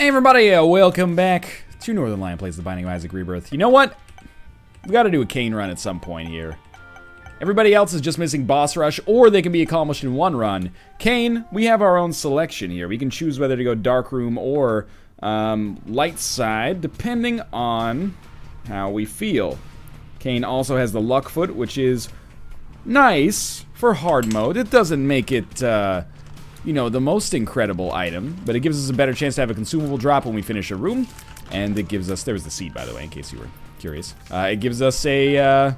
Hey everybody, welcome back to Northern Lion Plays The Binding of Isaac Rebirth. You know what? We gotta do a Cain run at some point here. Everybody else is just missing boss rush, or they can be accomplished in one run. Cain, we have our own selection here. We can choose whether to go dark room or light side, depending on how we feel. Cain also has the luck foot, which is nice for hard mode. It doesn't make it, you know, the most incredible item, but it gives us a better chance to have a consumable drop when we finish a room, and it gives us, there's the seed by the way, in case you were curious. It gives us a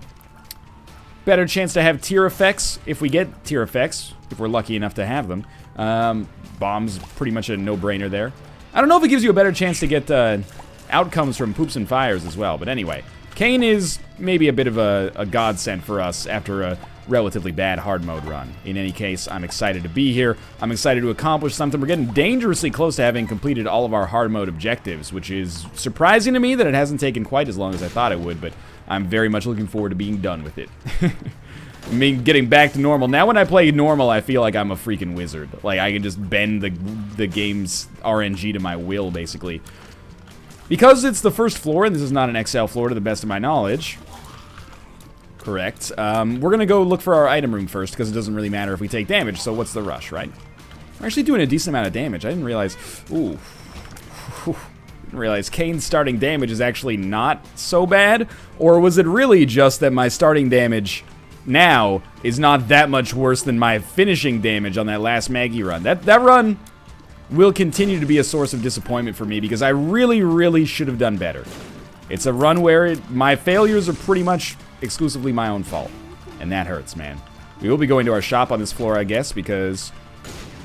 better chance to have tier effects, if we get tier effects, if we're lucky enough to have them. Bomb's pretty much a no-brainer there. I don't know if it gives you a better chance to get outcomes from poops and fires as well, but anyway. Cain is maybe a bit of a godsend for us after a relatively bad hard mode run. In any case, I'm excited to be here. I'm excited to accomplish something. We're getting dangerously close to having completed all of our hard mode objectives, which is surprising to me that it hasn't taken quite as long as I thought it would, but I'm very much looking forward to being done with it. I mean, getting back to normal. Now when I play normal, I feel like I'm a freaking wizard. Like, I can just bend the game's RNG to my will, basically. Because it's the first floor, and this is not an XL floor to the best of my knowledge. Correct. We're going to go look for our item room first, because it doesn't really matter if we take damage, so what's the rush, right? We're actually doing a decent amount of damage. I didn't realize... Ooh. Didn't realize Cain's starting damage is actually not so bad, or was it really just that my starting damage now is not that much worse than my finishing damage on that last Maggie run? That run will continue to be a source of disappointment for me, because I really should have done better. It's a run where my failures are pretty much exclusively my own fault, and that hurts, man. We will be going to our shop on this floor, I guess, because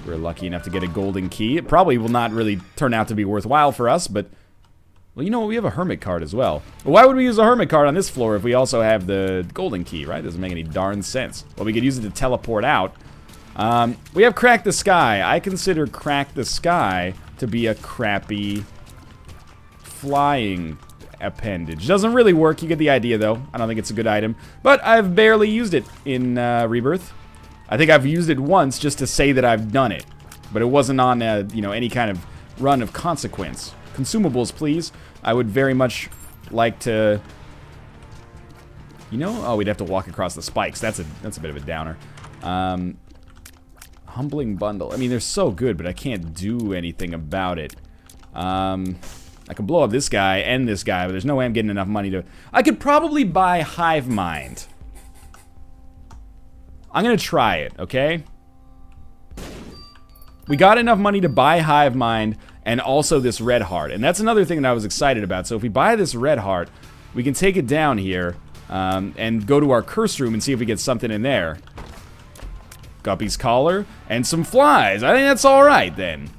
we're lucky enough to get a golden key. It probably will not really turn out to be worthwhile for us, but, well, you know what? We have a hermit card as well. But why would we use a hermit card on this floor if we also have the golden key, right? Doesn't make any darn sense. Well, we could use it to teleport out. We have Crack the Sky. I consider Crack the Sky to be a crappy flying appendage. Doesn't really work. You get the idea, though. I don't think it's a good item. But I've barely used it in Rebirth. I think I've used it once just to say that I've done it. But it wasn't on, you know, any kind of run of consequence. Consumables, please. I would very much like to... You know? Oh, we'd have to walk across the spikes. That's a bit of a downer. Humbling bundle. I mean, they're so good, but I can't do anything about it. I can blow up this guy and this guy, but there's no way I'm getting enough money to... I could probably buy Hive Mind. I'm gonna try it, okay? We got enough money to buy Hive Mind and also this red heart. And that's another thing that I was excited about. So if we buy this red heart, we can take it down here and go to our curse room and see if we get something in there. Guppy's collar and some flies. I think that's alright then.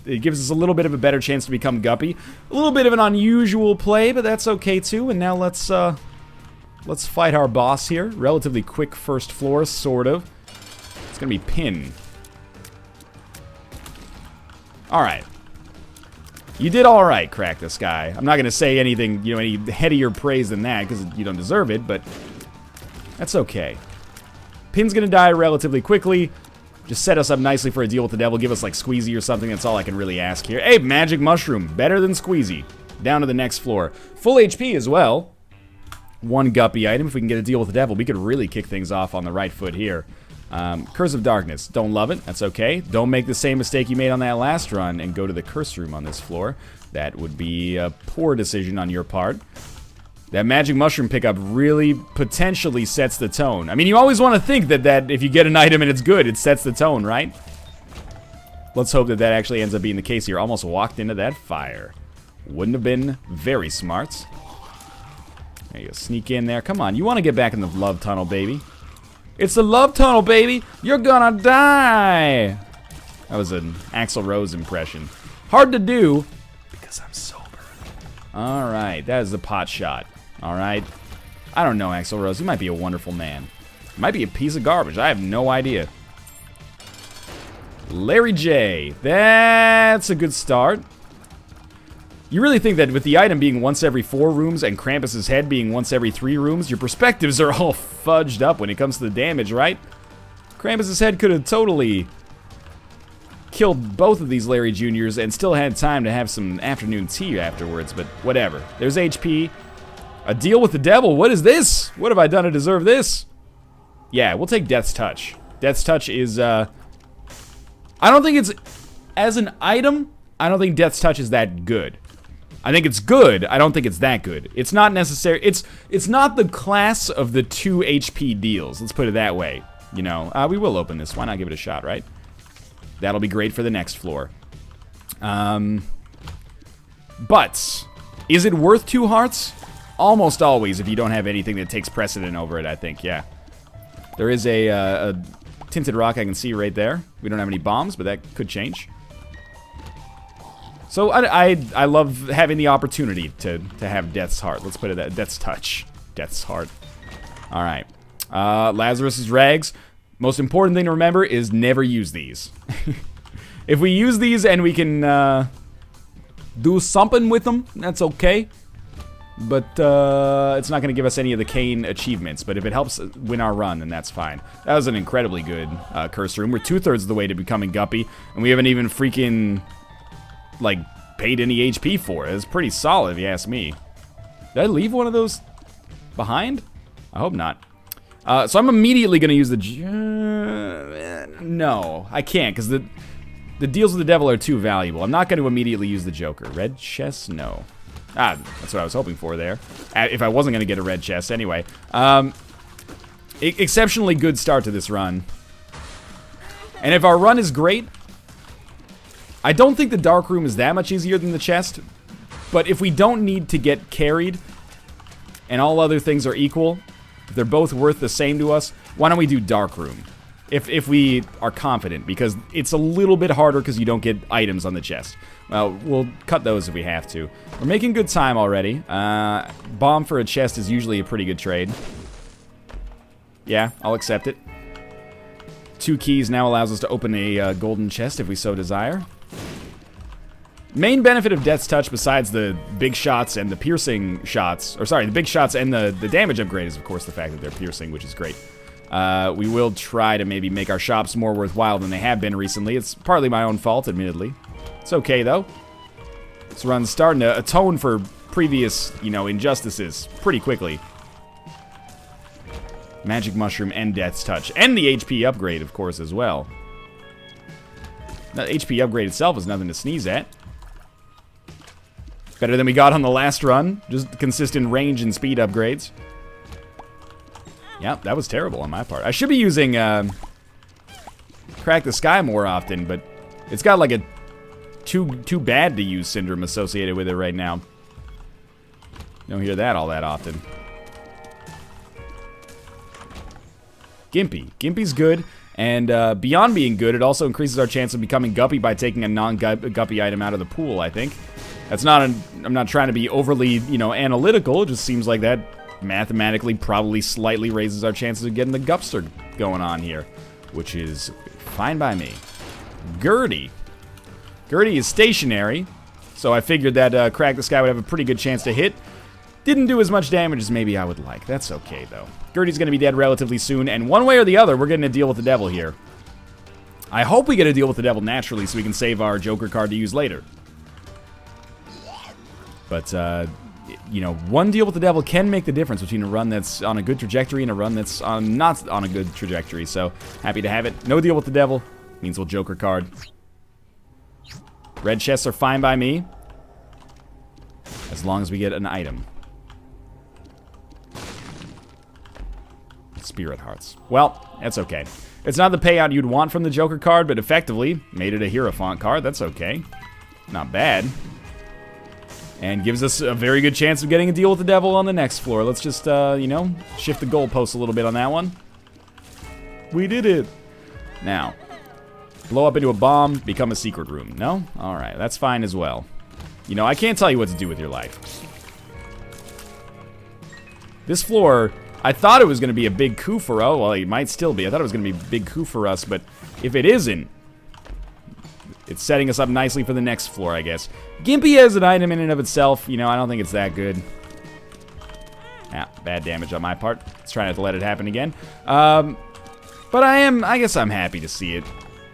It gives us a little bit of a better chance to become Guppy. A little bit of an unusual play, but that's okay too. And now let's fight our boss here. Relatively quick first floor, sort of. It's gonna be Pin. Alright. You did alright, Crack the Sky. I'm not gonna say anything, you know, any headier praise than that, because you don't deserve it, but that's okay. Pin's gonna die relatively quickly. Just set us up nicely for a deal with the devil. Give us, like, Squeezy or something. That's all I can really ask here. Hey, Magic Mushroom. Better than Squeezy. Down to the next floor. Full HP as well. One Guppy item. If we can get a deal with the devil, we could really kick things off on the right foot here. Curse of Darkness. Don't love it. That's okay. Don't make the same mistake you made on that last run and go to the curse room on this floor. That would be a poor decision on your part. That Magic Mushroom pickup really potentially sets the tone. I mean, you always want to think that if you get an item and it's good, it sets the tone, right? Let's hope that actually ends up being the case here. Almost walked into that fire. Wouldn't have been very smart. There you go. Sneak in there. Come on. You want to get back in the love tunnel, baby. It's the love tunnel, baby. You're gonna die. That was an Axl Rose impression. Hard to do because I'm sober. All right. That is the pot shot. Alright. I don't know, Axl Rose. You might be a wonderful man. You might be a piece of garbage. I have no idea. Larry J. That's a good start. You really think that with the item being once every 4 rooms and Krampus's head being once every 3 rooms, your perspectives are all fudged up when it comes to the damage, right? Krampus's head could have totally killed both of these Larry Juniors and still had time to have some afternoon tea afterwards, but whatever. There's HP. A deal with the devil? What is this? What have I done to deserve this? Yeah, we'll take Death's Touch. Death's Touch is, I don't think it's, as an item, I don't think Death's Touch is that good. I think it's good, I don't think it's that good. It's not necessary, it's not the class of the 2 HP deals, let's put it that way. You know, we will open this, why not give it a shot, right? That'll be great for the next floor. But, is it worth 2 hearts? Almost always, if you don't have anything that takes precedent over it, I think, yeah. There is a tinted rock I can see right there. We don't have any bombs, but that could change. So I love having the opportunity to have Death's Heart. Let's put it that. Death's Touch. Death's Heart. Alright. Lazarus's Rags. Most important thing to remember is never use these. If we use these and we can do something with them, that's okay. But it's not going to give us any of the Kane achievements. But if it helps win our run, then that's fine. That was an incredibly good curse room. We're 2/3 of the way to becoming Guppy. And we haven't even freaking, like, paid any HP for it. It's pretty solid, if you ask me. Did I leave one of those behind? I hope not. So I'm immediately going to use the... No, I can't, because the deals with the devil are too valuable. I'm not going to immediately use the Joker. Red chest? No. Ah, that's what I was hoping for there. If I wasn't going to get a red chest, anyway. Exceptionally good start to this run. And if our run is great, I don't think the dark room is that much easier than the chest. But if we don't need to get carried, and all other things are equal, if they're both worth the same to us, why don't we do dark room? If we are confident, because it's a little bit harder because you don't get items on the chest. Well, we'll cut those if we have to. We're making good time already. Bomb for a chest is usually a pretty good trade. Yeah, I'll accept it. 2 keys now allows us to open a golden chest if we so desire. Main benefit of Death's Touch, besides the big shots and the piercing shots, or sorry, the big shots and the damage upgrade is, of course, the fact that they're piercing, which is great. We will try to maybe make our shops more worthwhile than they have been recently. It's partly my own fault, admittedly. It's okay, though. This run's starting to atone for previous, you know, injustices pretty quickly. Magic Mushroom and Death's Touch. And the HP upgrade, of course, as well. The HP upgrade itself is nothing to sneeze at. Better than we got on the last run. Just consistent range and speed upgrades. Yep, that was terrible on my part. I should be using Crack the Sky more often, but it's got like a too bad to use syndrome associated with it right now. You don't hear that all that often. Gimpy. Gimpy's good, and beyond being good, it also increases our chance of becoming Guppy by taking a non-Guppy item out of the pool, I think. That's not I'm not trying to be overly, you know, analytical. It just seems like that mathematically probably slightly raises our chances of getting the Gupster going on here, which is fine by me. Gertie. Gertie is stationary, so I figured that Crack the Sky would have a pretty good chance to hit. Didn't do as much damage as maybe I would like. That's okay, though. Gertie's going to be dead relatively soon, and one way or the other, we're getting to deal with the devil here. I hope we get to deal with the devil naturally so we can save our Joker card to use later. But, you know, one deal with the devil can make the difference between a run that's on a good trajectory and a run that's not on a good trajectory. So, happy to have it. No deal with the devil means we'll Joker card. Red chests are fine by me, as long as we get an item. Spirit Hearts. Well, that's okay. It's not the payout you'd want from the Joker card, but effectively made it a Hierophant card. That's okay. Not bad. And gives us a very good chance of getting a deal with the devil on the next floor. Let's just, you know, shift the goalposts a little bit on that one. We did it. Now, blow up into a bomb, become a secret room. No? Alright, that's fine as well. You know, I can't tell you what to do with your life. This floor, I thought it was going to be a big coup for us. Well, it might still be. I thought it was going to be a big coup for us, but if it isn't, it's setting us up nicely for the next floor, I guess. Gimpy as an item in and of itself, you know, I don't think it's that good. Yeah, bad damage on my part. Let's try not to let it happen again. But I guess I'm happy to see it.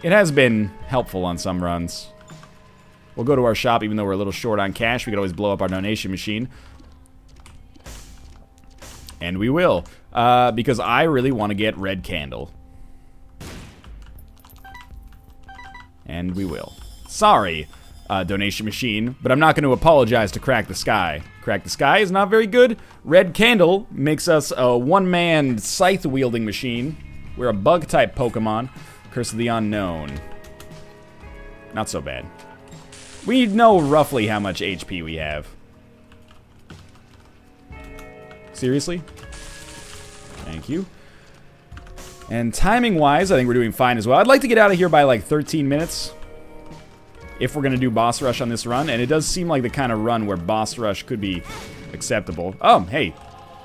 it has been helpful on some runs. We'll go to our shop even though we're a little short on cash. We could always blow up our donation machine. And we will. Because I really want to get red candle. And we will. Sorry, donation machine, but I'm not going to apologize to Crack the Sky. Crack the Sky is not very good. Red Candle makes us a one-man scythe-wielding machine. We're a bug-type Pokemon. Curse of the Unknown. Not so bad. We know roughly how much HP we have. Seriously? Thank you. And timing-wise, I think we're doing fine as well. I'd like to get out of here by like 13 minutes. If we're going to do boss rush on this run. And it does seem like the kind of run where boss rush could be acceptable. Oh, hey.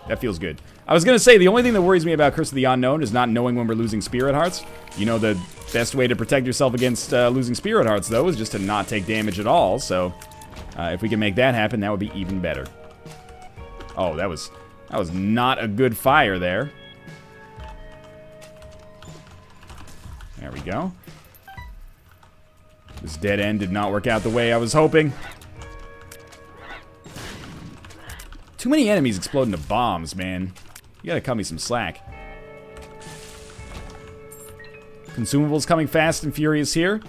That feels good. I was going to say, the only thing that worries me about Curse of the Unknown is not knowing when we're losing Spirit Hearts. You know, the best way to protect yourself against losing Spirit Hearts, though, is just to not take damage at all. So, if we can make that happen, that would be even better. Oh, that was not a good fire there. There we go. This dead end did not work out the way I was hoping. Too many enemies explode into bombs, man. You gotta cut me some slack. Consumables coming fast and furious here.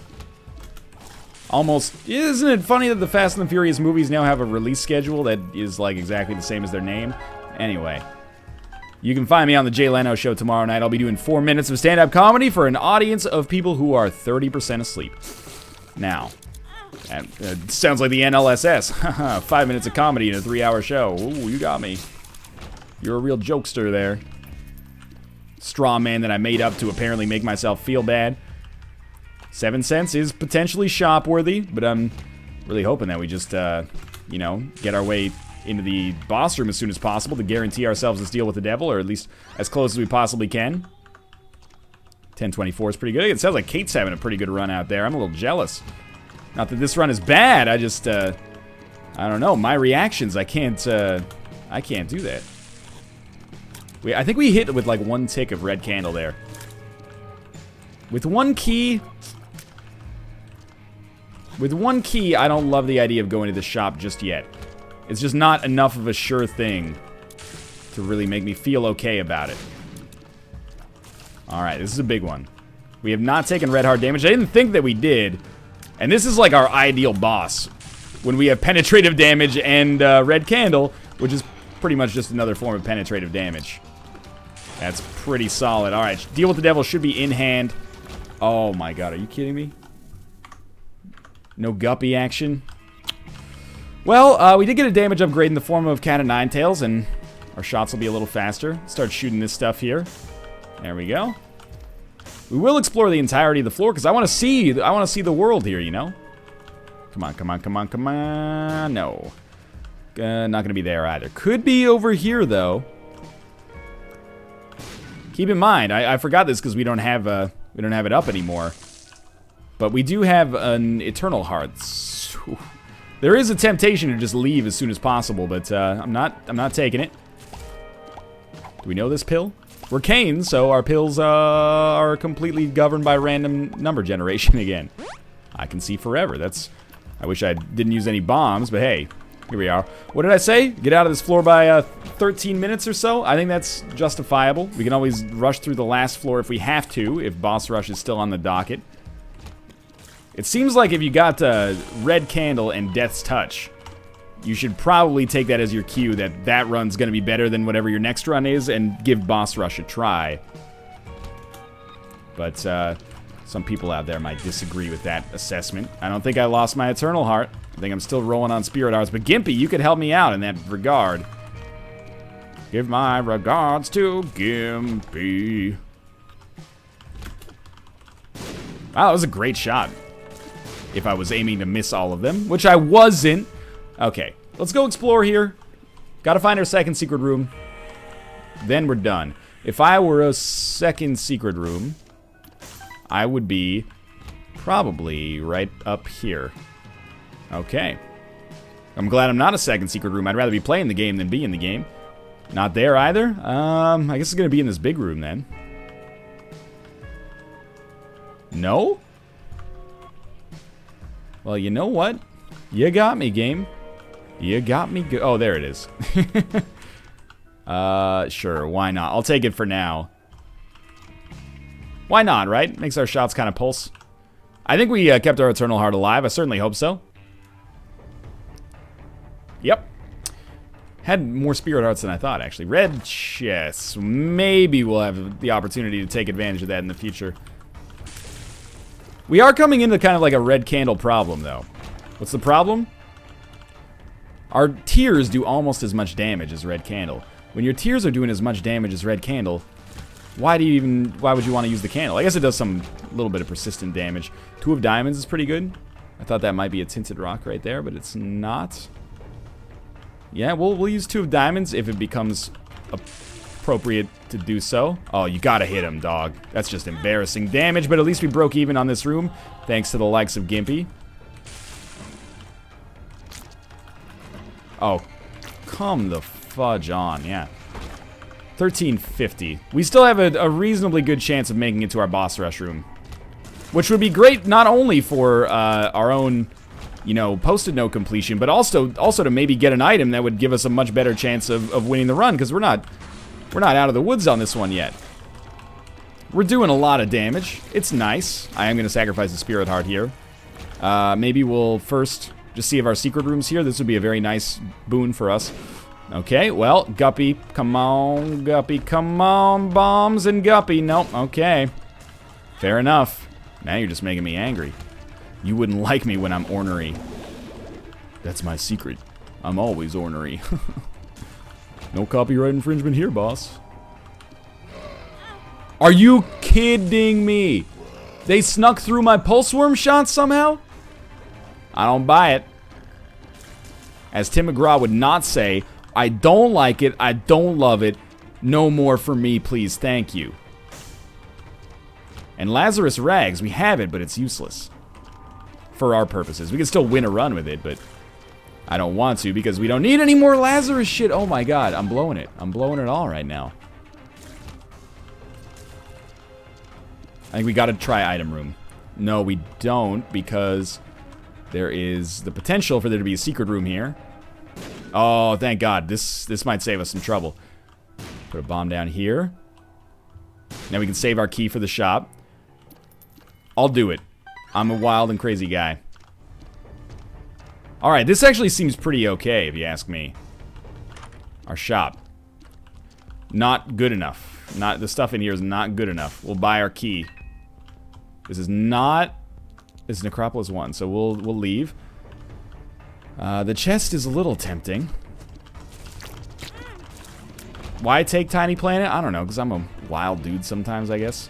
Almost. Isn't it funny that the Fast and the Furious movies now have a release schedule that is like exactly the same as their name? Anyway. You can find me on the Jay Leno Show tomorrow night. I'll be doing 4 minutes of stand-up comedy for an audience of people who are 30% asleep. Now, that sounds like the NLSS. 5 minutes of comedy in a 3-hour show. Ooh, you got me. You're a real jokester there. Straw man that I made up to apparently make myself feel bad. 7 cents is potentially shop-worthy, but I'm really hoping that we just, you know, get our way into the boss room as soon as possible to guarantee ourselves this deal with the devil, or at least as close as we possibly can. 1024 is pretty good. It sounds like Kate's having a pretty good run out there. I'm a little jealous. Not that this run is bad, I just, I don't know. My reactions, I can't do that. I think we hit with like 1 tick of red candle there. With 1 key... With 1 key, I don't love the idea of going to the shop just yet. It's just not enough of a sure thing to really make me feel okay about it. Alright, this is a big one. We have not taken red hard damage. I didn't think that we did. And this is like our ideal boss. When we have penetrative damage and red candle, which is pretty much just another form of penetrative damage. That's pretty solid. Alright, deal with the devil should be in hand. Oh my god, are you kidding me? No Guppy action. Well, we did get a damage upgrade in the form of Cat of Nine Tails, and our shots will be a little faster. Start shooting this stuff here. There we go. We will explore the entirety of the floor because I want to see the world here, you know. Come on, come on, come on, come on. No, not gonna be there either. Could be over here though. Keep in mind, I forgot this because we don't have it up anymore. But we do have an Eternal Hearts. There is a temptation to just leave as soon as possible, but I'm not taking it. Do we know this pill? We're Canes, so our pills are completely governed by random number generation again. I can see forever. I wish I didn't use any bombs, but hey, here we are. What did I say? Get out of this floor by 13 minutes or so? I think that's justifiable. We can always rush through the last floor if we have to, if boss rush is still on the docket. It seems like if you got red candle and death's touch, you should probably take that as your cue that run's going to be better than whatever your next run is and give boss rush a try. But some people out there might disagree with that assessment. I don't think I lost my Eternal Heart. I think I'm still rolling on Spirit Hearts. But Gimpy, you could help me out in that regard. Give my regards to Gimpy. Wow, that was a great shot. If I was aiming to miss all of them, which I wasn't. Okay, let's go explore here. Gotta find our second secret room. Then we're done. If I were a second secret room, I would be probably right up here. Okay. I'm glad I'm not a second secret room. I'd rather be playing the game than be in the game. Not there either. I guess it's gonna be in this big room then. No? Well, you know what? You got me, game. You got me good. Oh, there it is. Sure, why not? I'll take it for now. Why not, right? Makes our shots kind of pulse. I think we kept our Eternal Heart alive. I certainly hope so. Yep. Had more Spirit Hearts than I thought, actually. Red chests. Maybe we'll have the opportunity to take advantage of that in the future. We are coming into kind of like a red candle problem, though. What's the problem? Our tears do almost as much damage as red candle. When your tears are doing as much damage as red candle, why would you want to use the candle? I guess it does some little bit of persistent damage. 2 of diamonds is pretty good. I thought that might be a tinted rock right there, but it's not. Yeah, we'll use 2 of diamonds if it becomes appropriate to do so. Oh, you gotta hit him, dog. That's just embarrassing damage, but at least we broke even on this room, thanks to the likes of Guppy. Oh, come the fudge on, yeah. 1350. We still have a reasonably good chance of making it to our boss rush room. Which would be great not only for our own, you know, post-it note completion, but also to maybe get an item that would give us a much better chance of winning the run, because we're not out of the woods on this one yet. We're doing a lot of damage. It's nice. I am going to sacrifice the Spirit Heart here. Maybe we'll first just see if our secret room's here. This would be a very nice boon for us. Okay, well, Guppy, come on, Guppy, come on, bombs and Guppy. Nope, okay. Fair enough. Now you're just making me angry. You wouldn't like me when I'm ornery. That's my secret. I'm always ornery. No copyright infringement here, boss. Are you kidding me? They snuck through my pulse worm shot somehow? I don't buy it. As Tim McGraw would not say, I don't like it, I don't love it. No more for me, please, thank you. And Lazarus Rags, we have it, but it's useless. For our purposes. We can still win a run with it, but I don't want to because we don't need any more Lazarus shit. Oh my god, I'm blowing it. I'm blowing it all right now. I think we gotta try item room. No, we don't, because there is the potential for there to be a secret room here. Oh, thank god. This might save us some trouble. Put a bomb down here. Now we can save our key for the shop. I'll do it. I'm a wild and crazy guy. Alright, this actually seems pretty okay, if you ask me. Our shop. Not good enough. The stuff in here is not good enough. We'll buy our key. This is Necropolis 1, so we'll leave. The chest is a little tempting. Why take Tiny Planet? I don't know, because I'm a wild dude sometimes, I guess.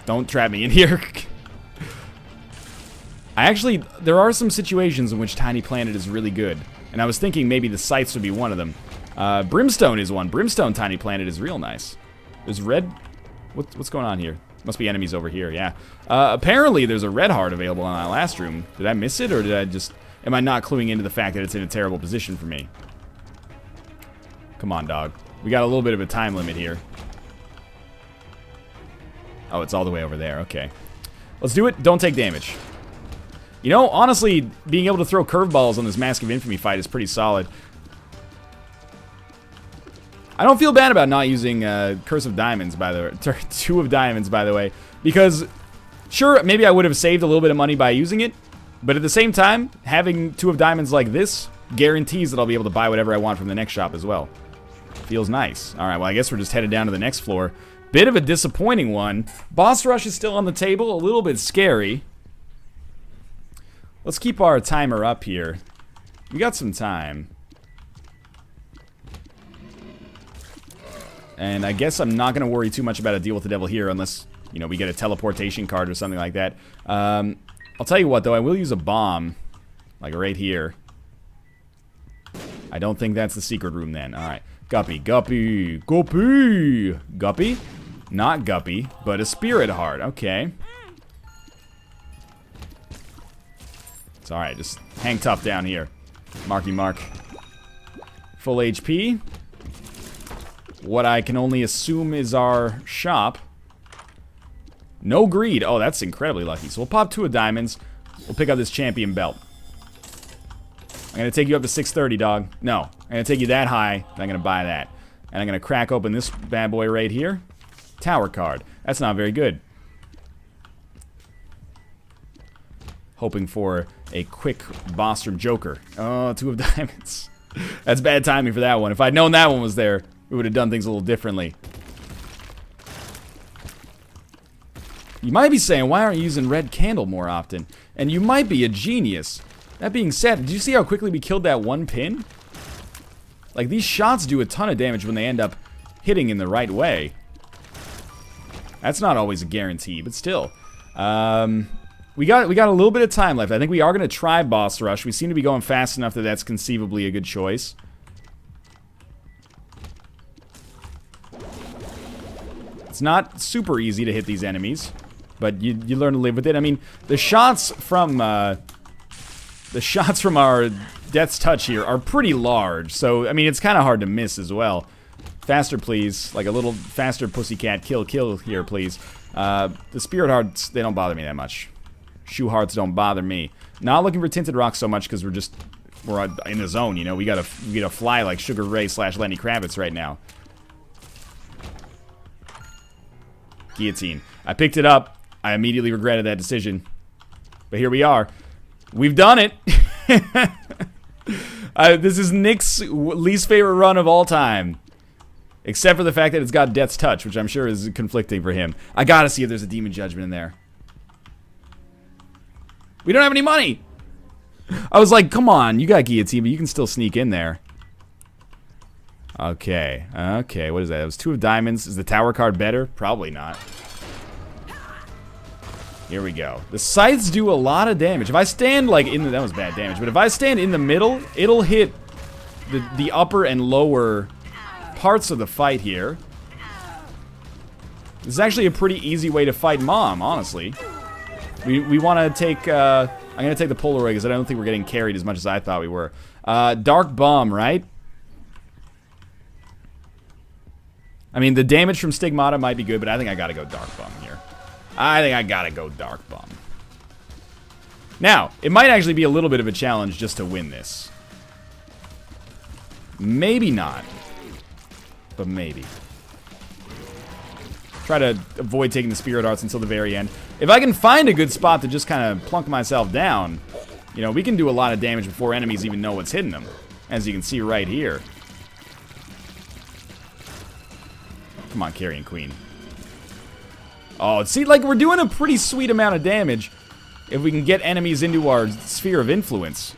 Don't trap me in here. There are some situations in which Tiny Planet is really good. And I was thinking maybe the Scythes would be one of them. Brimstone is one. Brimstone Tiny Planet is real nice. There's red... What's going on here? Must be enemies over here, yeah. Apparently there's a red heart available in that last room. Did I miss it, or did I just... Am I not cluing into the fact that it's in a terrible position for me? Come on, dog. We got a little bit of a time limit here. Oh, it's all the way over there. Okay. Let's do it. Don't take damage. You know, honestly, being able to throw curveballs on this Mask of Infamy fight is pretty solid. I don't feel bad about not using Curse of Diamonds, by the way. 2 of Diamonds, by the way. Because, sure, maybe I would have saved a little bit of money by using it. But at the same time, having 2 of Diamonds like this guarantees that I'll be able to buy whatever I want from the next shop as well. Feels nice. Alright, well, I guess we're just headed down to the next floor. Bit of a disappointing one. Boss rush is still on the table. A little bit scary. Let's keep our timer up here. We got some time. And I guess I'm not going to worry too much about a deal with the devil here unless, you know, we get a teleportation card or something like that. I'll tell you what, though. I will use a bomb. Like right here. I don't think that's the secret room then. Alright. Guppy, Guppy, Guppy, Guppy. Not Guppy, but a Spirit Heart. Okay. It's alright. Just hang tough down here. Marky Mark. Full HP. What I can only assume is our shop. No greed. Oh, that's incredibly lucky. So we'll pop 2 of diamonds. We'll pick up this champion belt. I'm going to take you up to 630, dog. No. I'm going to take you that high, and I'm going to buy that. And I'm going to crack open this bad boy right here. Tower card. That's not very good. Hoping for a quick Bostrom Joker. Oh, 2 of diamonds. That's bad timing for that one. If I'd known that one was there, we would have done things a little differently. You might be saying, why aren't you using red candle more often? And you might be a genius. That being said, did you see how quickly we killed that one pin? Like, these shots do a ton of damage when they end up hitting in the right way. That's not always a guarantee, but still. We got a little bit of time left. I think we are going to try boss rush. We seem to be going fast enough that that's conceivably a good choice. It's not super easy to hit these enemies, but you learn to live with it. I mean, the shots from our Death's Touch here are pretty large, so I mean it's kind of hard to miss as well. Faster, please. Like a little faster, pussycat. Kill here, please. The spirit hearts, they don't bother me that much. Shoe hearts don't bother me. Not looking for tinted rocks so much because we're in the zone. You know, we gotta fly like Sugar Ray / Lenny Kravitz right now. Guillotine. I picked it up. I immediately regretted that decision. But here we are. We've done it. This is Nick's least favorite run of all time. Except for the fact that it's got Death's Touch, which I'm sure is conflicting for him. I gotta see if there's a Demon Judgment in there. We don't have any money! I was like, come on, you got Guillotine, but you can still sneak in there. Okay, okay, what is that? It was 2 of diamonds. Is the tower card better? Probably not. Here we go. The scythes do a lot of damage. If I stand like in the... That was bad damage. But if I stand in the middle, it'll hit the upper and lower parts of the fight here. This is actually a pretty easy way to fight Mom, honestly. We want to take... I'm going to take the Polaroid because I don't think we're getting carried as much as I thought we were. Dark Bomb, right? I mean, the damage from Stigmata might be good, but I think I gotta go Dark Bomb here. I think I gotta go Dark Bomb. Now, it might actually be a little bit of a challenge just to win this. Maybe not. But maybe. Try to avoid taking the Spirit Hearts until the very end. If I can find a good spot to just kind of plunk myself down, you know, we can do a lot of damage before enemies even know what's hitting them. As you can see right here. Come on, Carrion Queen. Oh, see, like, we're doing a pretty sweet amount of damage if we can get enemies into our sphere of influence.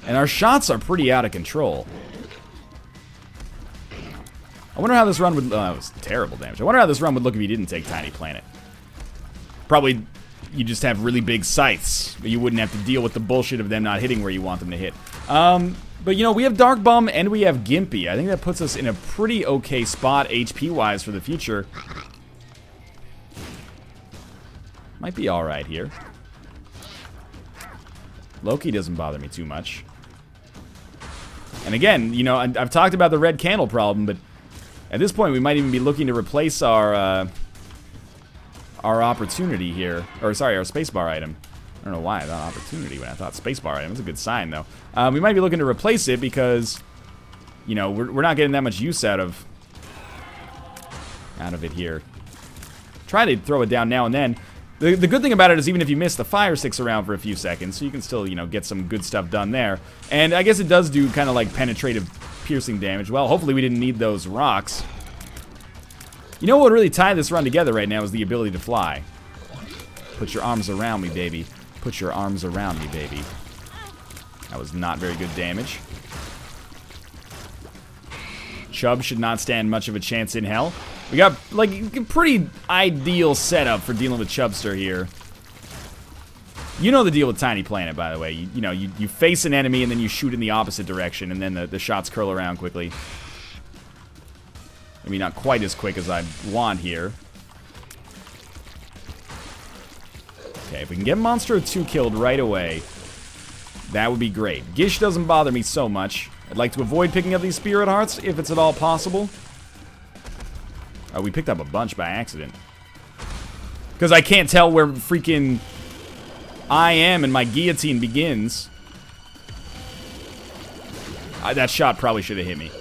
And our shots are pretty out of control. I wonder how this run would... Oh, that was terrible damage. I wonder how this run would look if you didn't take Tiny Planet. Probably you just have really big scythes, but you wouldn't have to deal with the bullshit of them not hitting where you want them to hit. But, you know, we have Dark Bomb and we have Gimpy. I think that puts us in a pretty okay spot HP-wise for the future. Might be alright here. Loki doesn't bother me too much. And again, you know, I've talked about the red candle problem, but at this point we might even be looking to replace our opportunity here. Or, sorry, our spacebar item. I don't know why I thought opportunity when I thought spacebar item. It's a good sign, though. We might be looking to replace it because, you know, we're not getting that much use out of it here. Try to throw it down now and then. The good thing about it is even if you miss, the fire sticks around for a few seconds, so you can still, you know, get some good stuff done there. And I guess it does do kind of like penetrative, piercing damage. Well, hopefully we didn't need those rocks. You know what would really tie this run together right now is the ability to fly. Put your arms around me, baby. Put your arms around me, baby. That was not very good damage. Chubb should not stand much of a chance in hell. We got, like, a pretty ideal setup for dealing with Chubster here. You know the deal with Tiny Planet, by the way. You know, you face an enemy and then you shoot in the opposite direction, and then the shots curl around quickly. Maybe not quite as quick as I want here. Okay, if we can get Monstro 2 killed right away, that would be great. Gish doesn't bother me so much. I'd like to avoid picking up these Spirit Hearts if it's at all possible. Oh, we picked up a bunch by accident. Because I can't tell where freaking I am and my guillotine begins. That shot probably should have hit me.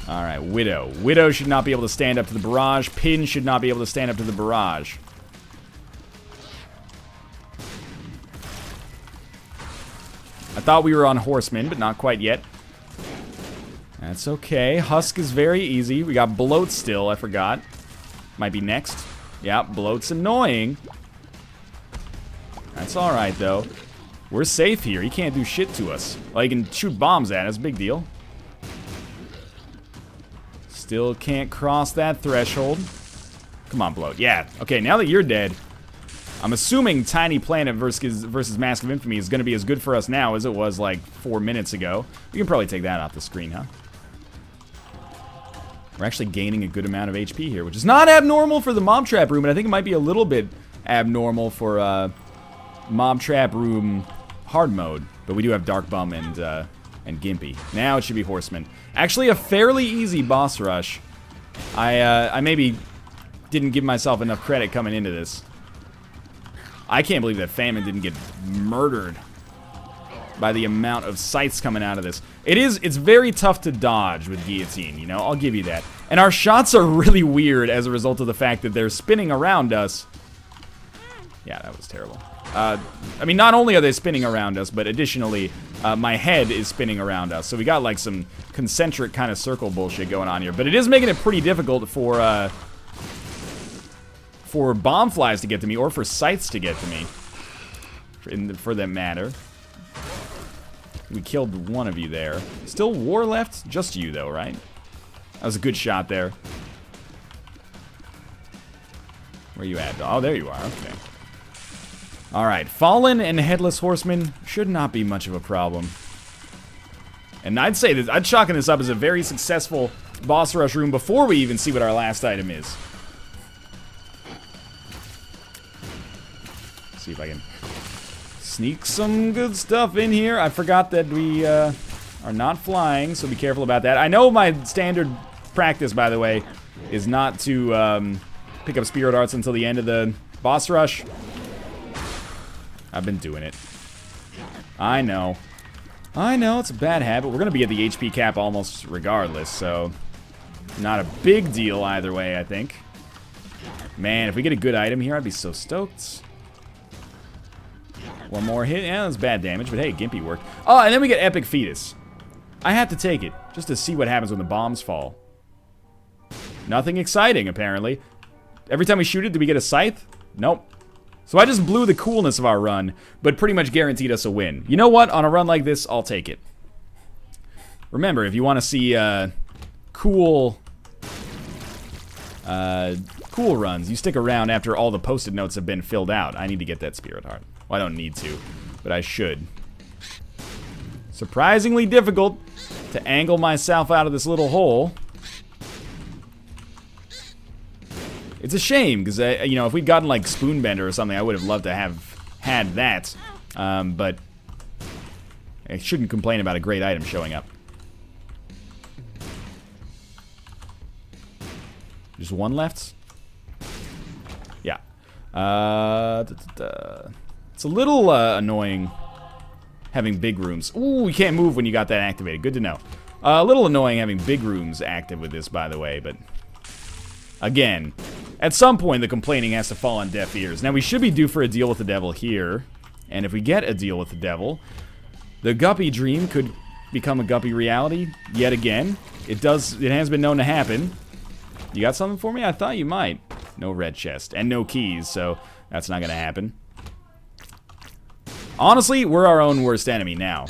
Alright, Widow. Widow should not be able to stand up to the barrage. Pin should not be able to stand up to the barrage. I thought we were on Horseman, but not quite yet. That's okay. Husk is very easy. We got Bloat still, I forgot. Might be next. Yeah, Bloat's annoying. That's alright, though. We're safe here. He can't do shit to us. Well, he can shoot bombs at us. Big deal. Still can't cross that threshold. Come on, Bloat. Yeah. Okay, now that you're dead, I'm assuming Tiny Planet versus Mask of Infamy is going to be as good for us now as it was like 4 minutes ago. We can probably take that off the screen, huh? We're actually gaining a good amount of HP here, which is not abnormal for the Mob Trap Room, and I think it might be a little bit abnormal for Mob Trap Room hard mode. But we do have Dark Bum and Gimpy. Now it should be Horseman. Actually, a fairly easy boss rush. I maybe didn't give myself enough credit coming into this. I can't believe that Famine didn't get murdered by the amount of scythes coming out of this. It's very tough to dodge with Guillotine, you know, I'll give you that. And our shots are really weird as a result of the fact that they're spinning around us. Yeah, that was terrible. I mean, not only are they spinning around us, but additionally, my head is spinning around us. So we got like some concentric kind of circle bullshit going on here. But it is making it pretty difficult for bomb flies to get to me, or for scythes to get to me, for that matter. We killed one of you there. Still war left? Just you, though, right? That was a good shot there. Where you at? Oh, there you are. Okay. Alright, Fallen and Headless Horseman should not be much of a problem. And I'd say that I'd chalk this up as a very successful boss rush room before we even see what our last item is. See if I can sneak some good stuff in here. I forgot that we are not flying, so be careful about that. I know my standard practice, by the way, is not to pick up Spirit Arts until the end of the boss rush. I've been doing it. I know. I know, it's a bad habit. We're going to be at the HP cap almost regardless, so not a big deal either way, I think. Man, if we get a good item here, I'd be so stoked. One more hit. Yeah, that's bad damage, but hey, Gimpy worked. Oh, and then we get Epic Fetus. I have to take it, just to see what happens when the bombs fall. Nothing exciting, apparently. Every time we shoot it, do we get a scythe? Nope. So I just blew the coolness of our run, but pretty much guaranteed us a win. You know what? On a run like this, I'll take it. Remember, if you want to see cool runs, you stick around after all the post-it notes have been filled out. I need to get that Spirit Heart. Well, I don't need to, but I should. Surprisingly difficult to angle myself out of this little hole. It's a shame, because, you know, if we'd gotten, like, Spoonbender or something, I would have loved to have had that. But I shouldn't complain about a great item showing up. Just one left? Yeah. It's a little annoying having big rooms. Ooh, you can't move when you got that activated. Good to know. A little annoying having big rooms active with this, by the way, but again, at some point the complaining has to fall on deaf ears. Now we should be due for a deal with the devil here, and if we get a deal with the devil, the Guppy dream could become a Guppy reality yet again. It has been known to happen. You got something for me? I thought you might. No red chest and no keys, so that's not gonna happen. Honestly, we're our own worst enemy now.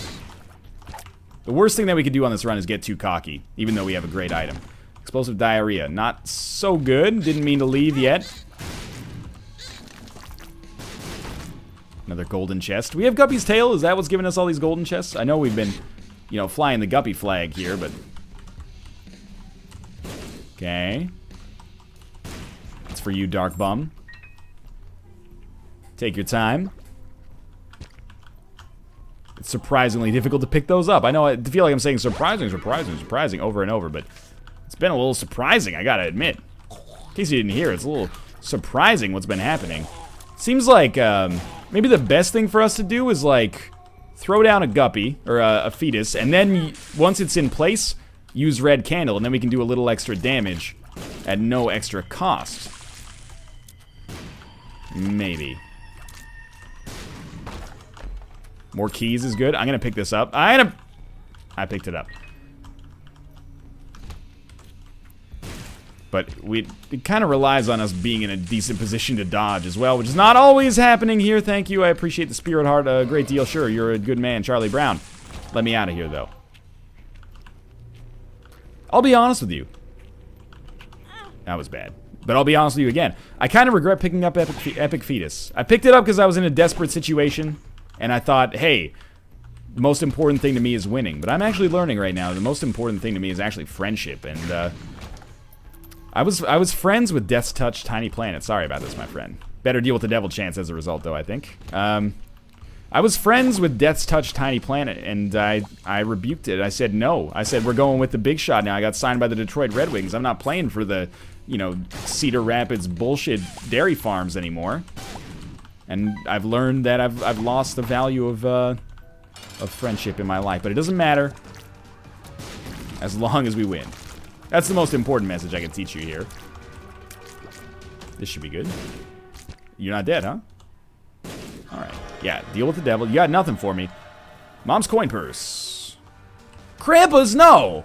The worst thing that we could do on this run is get too cocky, even though we have a great item. Explosive Diarrhea. Not so good. Didn't mean to leave yet. Another golden chest. Do we have Guppy's tail? Is that what's giving us all these golden chests? I know we've been, you know, flying the Guppy flag here, but... Okay. It's for you, Dark Bum. Take your time. It's surprisingly difficult to pick those up. I know I feel like I'm saying surprising over and over, but it's been a little surprising, I gotta admit. case you didn't hear, it's a little surprising what's been happening. Seems like maybe the best thing for us to do is like throw down a guppy or a fetus, and then once it's in place, use red candle, and then we can do a little extra damage at no extra cost. Maybe. More keys is good. I'm gonna pick this up. I picked it up. But it kind of relies on us being in a decent position to dodge as well, which is not always happening here. Thank you. I appreciate the spirit heart a great deal. Sure, you're a good man, Charlie Brown. Let me out of here, though. I'll be honest with you. That was bad. But I'll be honest with you again. I kind of regret picking up Epic Fetus. I picked it up because I was in a desperate situation, and I thought, hey, the most important thing to me is winning. But I'm actually learning right now the most important thing to me is actually friendship, and I was friends with Death's Touch Tiny Planet. Sorry about this, my friend. Better deal with the devil chance as a result, though, I think. I was friends with Death's Touch Tiny Planet, and I rebuked it. I said no. I said, we're going with the big shot now. I got signed by the Detroit Red Wings. I'm not playing for the, you know, Cedar Rapids bullshit dairy farms anymore. And I've learned that I've lost the value of friendship in my life. But it doesn't matter as long as we win. That's the most important message I can teach you here. This should be good. You're not dead, huh? Alright. Yeah, deal with the devil. You got nothing for me. Mom's coin purse. Krampus, no!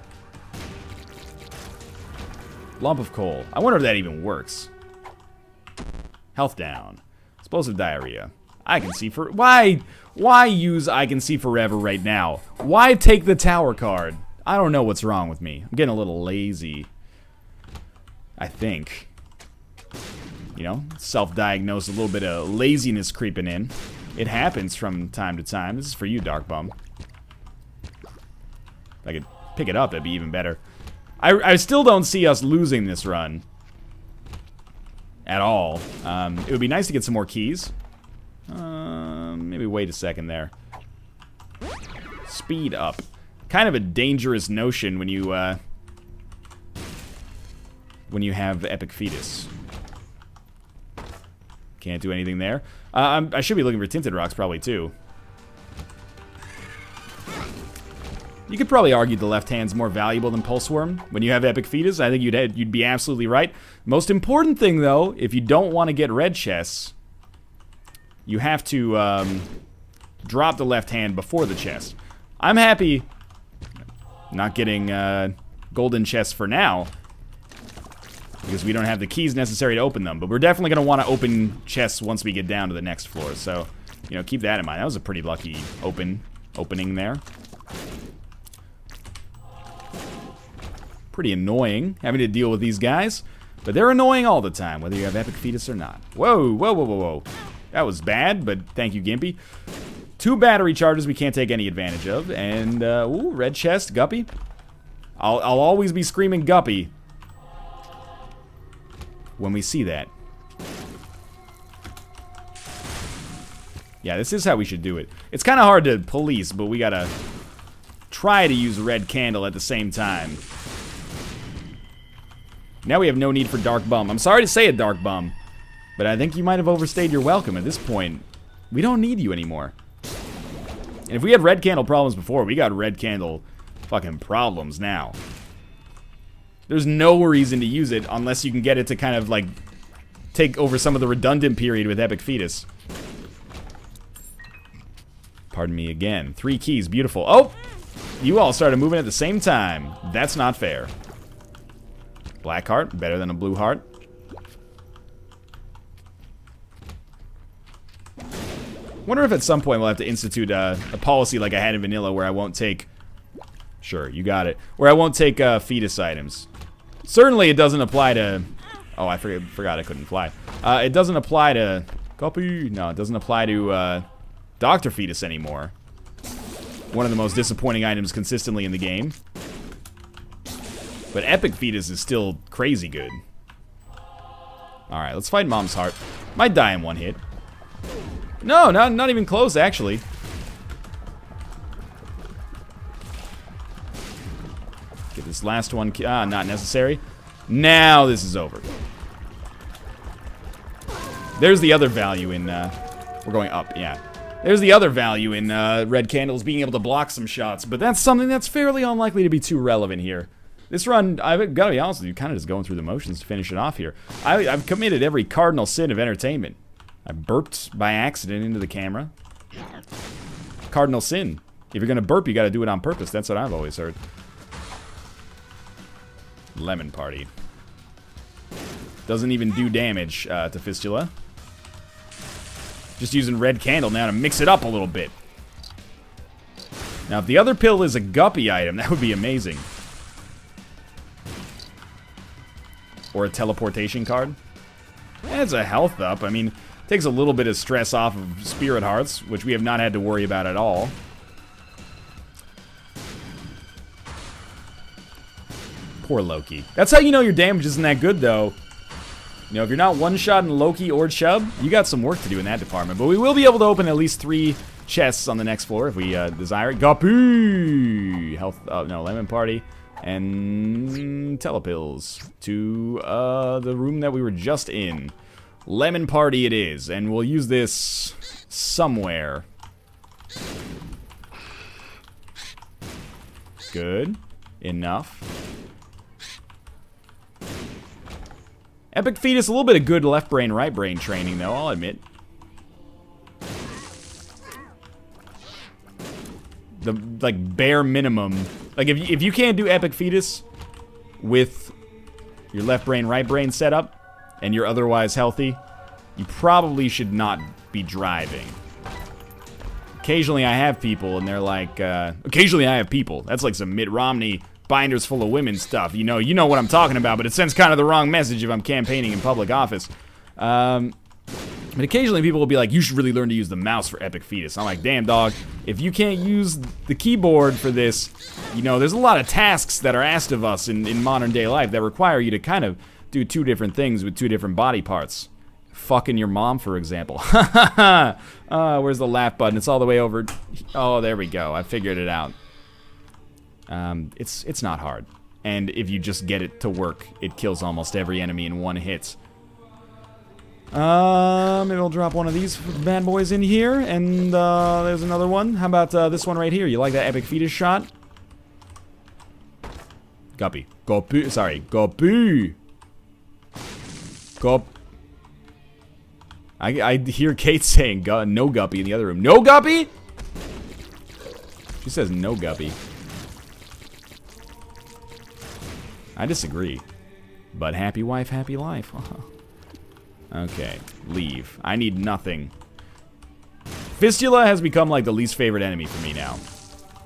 Lump of coal. I wonder if that even works. Health down. Explosive diarrhea. I can see for... Why use I can see forever right now? Why take the tower card? I don't know what's wrong with me. I'm getting a little lazy. I think. You know, self-diagnose, a little bit of laziness creeping in. It happens from time to time. This is for you, Dark Bum. If I could pick it up, that'd be even better. I still don't see us losing this run. At all. It would be nice to get some more keys. Maybe wait a second there. Speed up. Kind of a dangerous notion when you have Epic Fetus. Can't do anything there. I should be looking for Tinted Rocks probably too. You could probably argue the left hand's more valuable than Pulse Worm when you have Epic Fetus. I think you'd be absolutely right. Most important thing though, if you don't want to get red chests, you have to drop the left hand before the chest. I'm happy not getting golden chests for now, because we don't have the keys necessary to open them. But we're definitely going to want to open chests once we get down to the next floor. So, you know, keep that in mind. That was a pretty lucky opening there. Pretty annoying having to deal with these guys. But they're annoying all the time, whether you have Epic Fetus or not. Whoa, whoa, whoa, whoa, whoa. That was bad, but thank you, Gimpy. 2 battery charges we can't take any advantage of. And, ooh, red chest, Guppy. I'll always be screaming Guppy when we see that. Yeah, this is how we should do it. It's kind of hard to police, but we gotta try to use red candle at the same time. Now we have no need for Dark Bum. I'm sorry to say it, Dark Bum, but I think you might have overstayed your welcome at this point. We don't need you anymore. And if we had red candle problems before, we got red candle fucking problems now. There's no reason to use it unless you can get it to kind of like take over some of the redundant period with Epic Fetus. Pardon me again. 3 keys, beautiful. Oh! You all started moving at the same time. That's not fair. Black heart, better than a blue heart. Wonder if at some point we'll have to institute a policy like I had in vanilla where I won't take... Sure, you got it. Where I won't take fetus items. Certainly it doesn't apply to... Oh, I forgot I couldn't fly. It doesn't apply to... Guppy. No, it doesn't apply to Dr. Fetus anymore. One of the most disappointing items consistently in the game. But Epic Fetus is still crazy good. Alright, let's fight Mom's Heart. Might die in one hit. No, not even close, actually. Get this last one. Not necessary. Now this is over. There's the other value in, we're going up, yeah. There's the other value in red candles being able to block some shots, but that's something that's fairly unlikely to be too relevant here. This run, I've got to be honest with you, kind of just going through the motions to finish it off here. I've committed every cardinal sin of entertainment. I burped by accident into the camera. Cardinal sin. If you're going to burp, you got to do it on purpose. That's what I've always heard. Lemon Party. Doesn't even do damage to Fistula. Just using red candle now to mix it up a little bit. Now, if the other pill is a Guppy item, that would be amazing. Or a teleportation card. It's a health up. I mean, takes a little bit of stress off of Spirit Hearts, which we have not had to worry about at all. Poor Loki. That's how you know your damage isn't that good, though. You know, if you're not one-shotting Loki or Chubb, you got some work to do in that department. But we will be able to open at least 3 chests on the next floor if we desire it. Guppy! Health, no, Lemon Party. And telepills to the room that we were just in. Lemon Party it is, and we'll use this somewhere. Good. Enough. Epic Fetus, a little bit of good left brain, right brain training, though, I'll admit. The, like, bare minimum. Like, if you can't do Epic Fetus with your left brain, right brain setup, and you're otherwise healthy, you probably should not be driving. Occasionally I have people, and they're like, occasionally I have people. That's like some Mitt Romney binders full of women stuff. You know what I'm talking about, but it sends kind of the wrong message if I'm campaigning in public office. But occasionally people will be like, you should really learn to use the mouse for Epic Fetus. I'm like, damn, dog. If you can't use the keyboard for this, you know, there's a lot of tasks that are asked of us in modern day life that require you to kind of do 2 different things with 2 different body parts. Fucking your mom, for example. Where's the laugh button? It's all the way over. Oh, there we go. I figured it out. It's not hard. And if you just get it to work, it kills almost every enemy in 1 hit. Maybe I'll drop one of these bad boys in here, and there's another one. How about this one right here? You like that Epic Fetus shot? Guppy. Guppy. Sorry. Guppy. Gup. I hear Kate saying no Guppy in the other room. No Guppy? She says no Guppy. I disagree. But happy wife, happy life. Okay, leave. I need nothing. Fistula has become like the least favorite enemy for me now.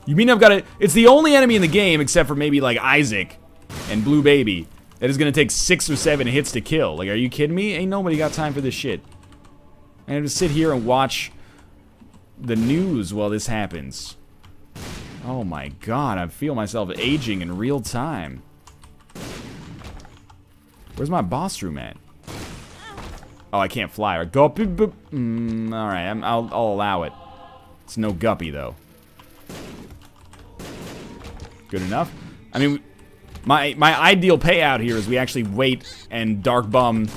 You mean I've got it? It's the only enemy in the game, except for maybe like Isaac and Blue Baby, that is gonna take 6 or 7 hits to kill. Like, are you kidding me? Ain't nobody got time for this shit. I have to sit here and watch the news while this happens. Oh my god, I feel myself aging in real time. Where's my boss room at? Oh, I can't fly. Or go. Alright, I'll allow it. It's no Guppy, though. Good enough. I mean, my ideal payout here is we actually wait and Dark Bum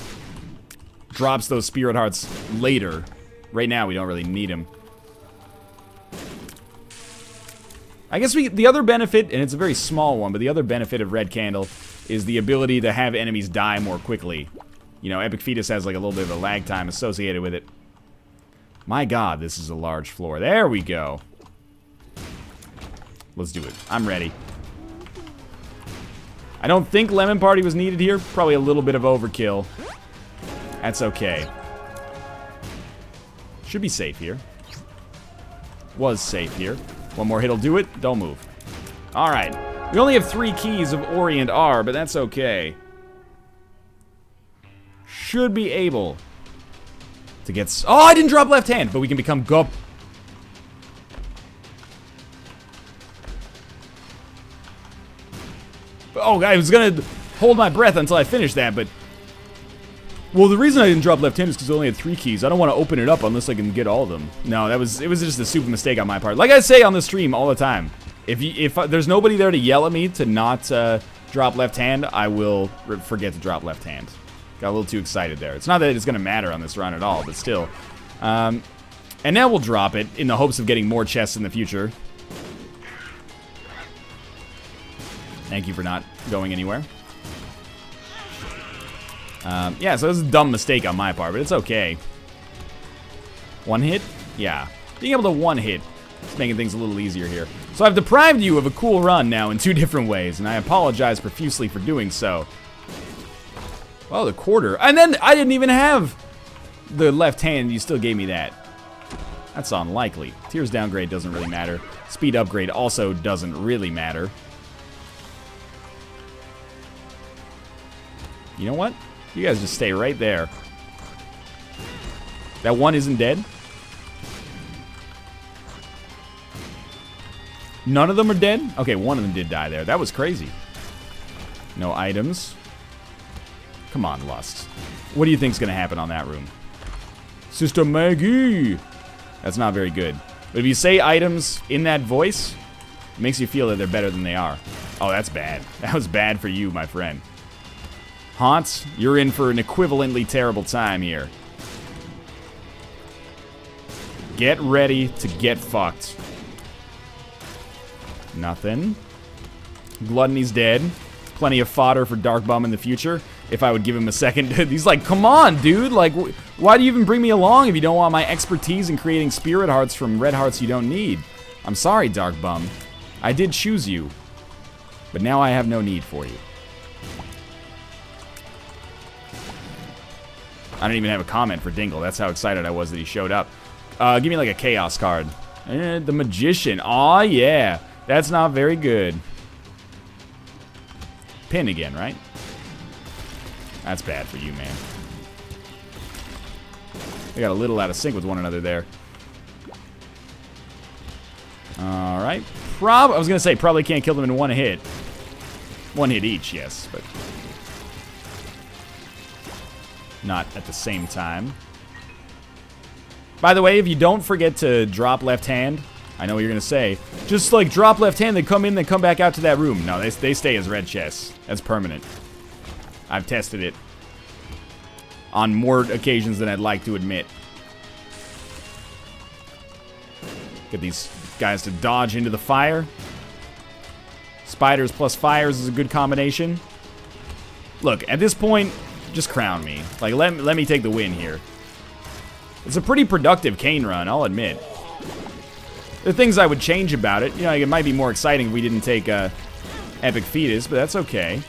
drops those Spirit Hearts later. Right now, we don't really need them. I guess the other benefit, and it's a very small one, but the other benefit of Red Candle is the ability to have enemies die more quickly. You know, Epic Fetus has like a little bit of a lag time associated with it. My god, this is a large floor. There we go. Let's do it. I'm ready. I don't think Lemon Party was needed here. Probably a little bit of overkill. That's okay. Should be safe here. Was safe here. One more hit'll do it. Don't move. Alright. We only have 3 keys of Orient R, but that's okay. Should be able to get... Oh, I didn't drop left hand, but we can become Gup. Oh, I was gonna hold my breath until I finished that, but... Well, the reason I didn't drop left hand is because I only had 3 keys. I don't want to open it up unless I can get all of them. No, it was just a super mistake on my part. Like I say on the stream all the time, if there's nobody there to yell at me to not drop left hand, I will forget to drop left hand. Got a little too excited there. It's not that it's going to matter on this run at all, but still. And now we'll drop it in the hopes of getting more chests in the future. Thank you for not going anywhere. Yeah, so this is a dumb mistake on my part, but it's okay. One hit? Yeah. Being able to one hit is making things a little easier here. So I've deprived you of a cool run now in 2 different ways, and I apologize profusely for doing so. Well, the quarter. And then I didn't even have the left hand, you still gave me that. That's unlikely. Tears downgrade doesn't really matter. Speed upgrade also doesn't really matter. You know what? You guys just stay right there. That one isn't dead? None of them are dead? Okay, one of them did die there. That was crazy. No items. Come on, Lust. What do you think's gonna happen on that room? Sister Maggie! That's not very good. But if you say items in that voice, it makes you feel that they're better than they are. Oh, that's bad. That was bad for you, my friend. Haunts, you're in for an equivalently terrible time here. Get ready to get fucked. Nothing. Gluttony's dead. Plenty of fodder for Dark Bum in the future. If I would give him a second. He's like, come on, dude. Like, why do you even bring me along if you don't want my expertise in creating spirit hearts from red hearts you don't need? I'm sorry, Dark Bum. I did choose you. But now I have no need for you. I don't even have a comment for Dingle. That's how excited I was that he showed up. Give me like a Chaos card. The Magician. Aw, yeah. That's not very good. Pin again, right? That's bad for you, man. We got a little out of sync with one another there. Alright. I was going to say, probably can't kill them in one hit. One hit each, yes, but not at the same time. By the way, if you don't forget to drop left hand, I know what you're going to say. Just like drop left hand, they come in, they come back out to that room. No, they stay as red chests. That's permanent. I've tested it on more occasions than I'd like to admit. Get these guys to dodge into the fire. Spiders plus fires is a good combination. Look, at this point, just crown me. Like, let me take the win here. It's a pretty productive cane run, I'll admit. There are things I would change about it. You know, it might be more exciting if we didn't take Epic Fetus, but that's okay.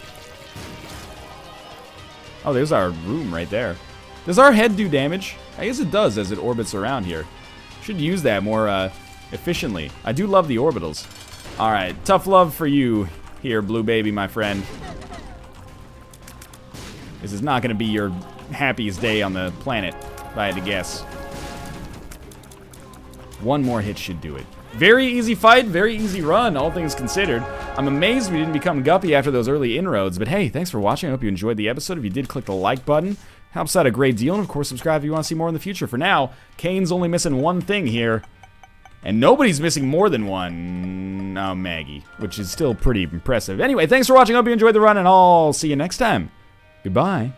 Oh, there's our room right there. Does our head do damage? I guess it does as it orbits around here. Should use that more efficiently. I do love the orbitals. Alright, tough love for you here, Blue Baby, my friend. This is not going to be your happiest day on the planet, if I had to guess. One more hit should do it. Very easy fight, very easy run, all things considered. I'm amazed we didn't become Guppy after those early inroads, but hey, thanks for watching. I hope you enjoyed the episode. If you did, click the like button. Helps out a great deal, and of course, subscribe if you want to see more in the future. For now, Kane's only missing one thing here, and nobody's missing more than one. Oh, Maggie, which is still pretty impressive. Anyway, thanks for watching. I hope you enjoyed the run, and I'll see you next time. Goodbye.